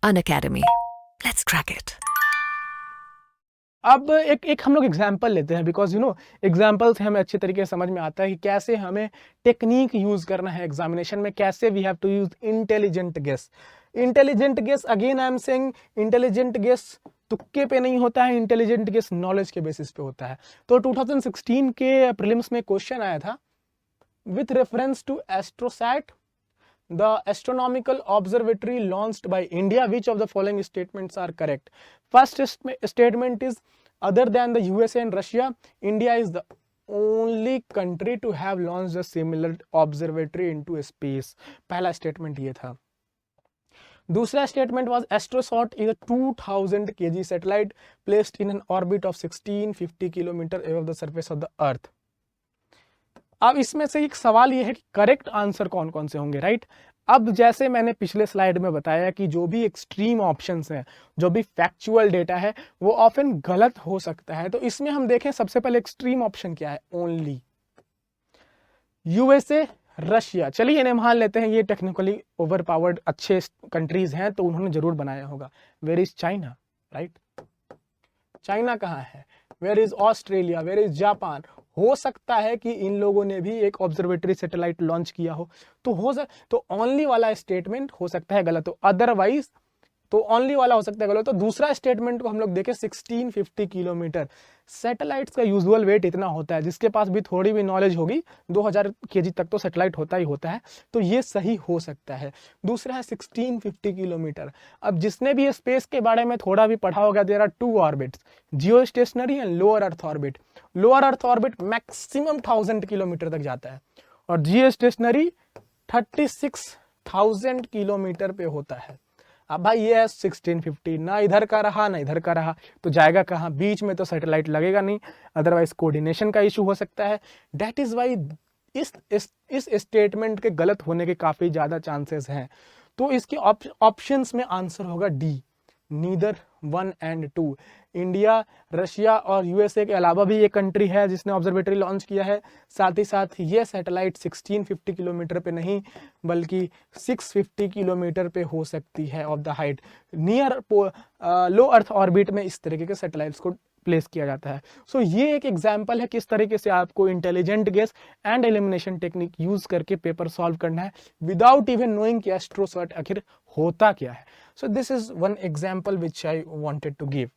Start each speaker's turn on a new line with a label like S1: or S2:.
S1: Unacademy. Let's crack it.
S2: अब एक हम लोग एग्जाम्पल लेते हैं, बिकॉज एग्जाम्पल से हमें अच्छे तरीके से समझ में आता है कि कैसे हमें टेक्निक यूज करना है एग्जामिनेशन में, कैसे we have to use intelligent guess. Intelligent guess, again I am saying, intelligent guess तुक्के पे नहीं होता है, इंटेलिजेंट गेस नॉलेज के बेसिस पे होता है। तो 2016 के प्रीलिम्स में क्वेश्चन आया था, with reference to AstroSat the astronomical observatory launched by India, which of the following statements are correct? First statement is, other than the USA and Russia, India is the only country to have launched a similar observatory into space. पहला statement ये था। दूसरा statement was, astrosat is a 2000 kg satellite placed in an orbit of 1650 km above the surface of the earth. अब इसमें से एक सवाल ये है कि करेक्ट आंसर कौन कौन से होंगे, राइट? अब जैसे मैंने पिछले स्लाइड में बताया कि जो भी एक्सट्रीम ऑप्शंस हैं, जो भी फैक्चुअल डेटा है, वो ऑफन गलत हो सकता है। तो इसमें हम देखें सबसे पहले एक्सट्रीम ऑप्शन क्या है, ओनली यूएसए, रशिया। चलिए इन्हें मान लेते हैं, ये टेक्निकली ओवर पावर्ड अच्छे कंट्रीज हैं, तो उन्होंने जरूर बनाया होगा। Where is China, right? China कहाँ है? Where is Australia, where is Japan? हो सकता है कि इन लोगों ने भी एक ऑब्जर्वेटरी सैटेलाइट लॉन्च किया हो, तो ओनली वाला स्टेटमेंट हो सकता है गलत हो, अदरवाइज तो ओनली वाला हो सकता है गलत। तो दूसरा स्टेटमेंट को हम लोग देखें, 1650 किलोमीटर। सैटेलाइट्स का यूजुअल वेट इतना होता है, जिसके पास भी थोड़ी भी नॉलेज होगी 2000 kg तक तो सैटेलाइट होता ही होता है, तो ये सही हो सकता है। दूसरा है 1650 किलोमीटर। अब जिसने भी स्पेस के बारे में थोड़ा भी पढ़ा होगा, there are 2 orbits, geostationary and lower earth orbit. Lower earth orbit maximum 1000 kilometre तक जाता है और जियो स्टेशनरी 36,000 किलोमीटर पे होता है। अब भाई ये है 1650, ना इधर का रहा ना इधर का रहा, तो जाएगा कहाँ? बीच में तो सैटेलाइट लगेगा नहीं, अदरवाइज कोऑर्डिनेशन का इशू हो सकता है। दैट इज वाई इस स्टेटमेंट के गलत होने के काफी ज्यादा चांसेस हैं। तो इसके ऑप्शंस में आंसर होगा D, neither 1 and 2। India, Russia और यूएसए के अलावा भी एक कंट्री है जिसने ऑब्जर्वेटरी लॉन्च किया है। साथ ही साथ ये सैटेलाइट 1650 किलोमीटर पे नहीं बल्कि 650 किलोमीटर पे हो सकती है of the height. Near low earth orbit में इस तरीके के सैटेलाइट्स को प्लेस किया जाता है। सो ये एक एग्जाम्पल है किस तरीके से आपको intelligent guess and elimination technique use करके पेपर सॉल्व करना है विदाउट इवन नोइंग कि एस्ट्रोसैट आखिर होता क्या है। So this is one example which I wanted to give.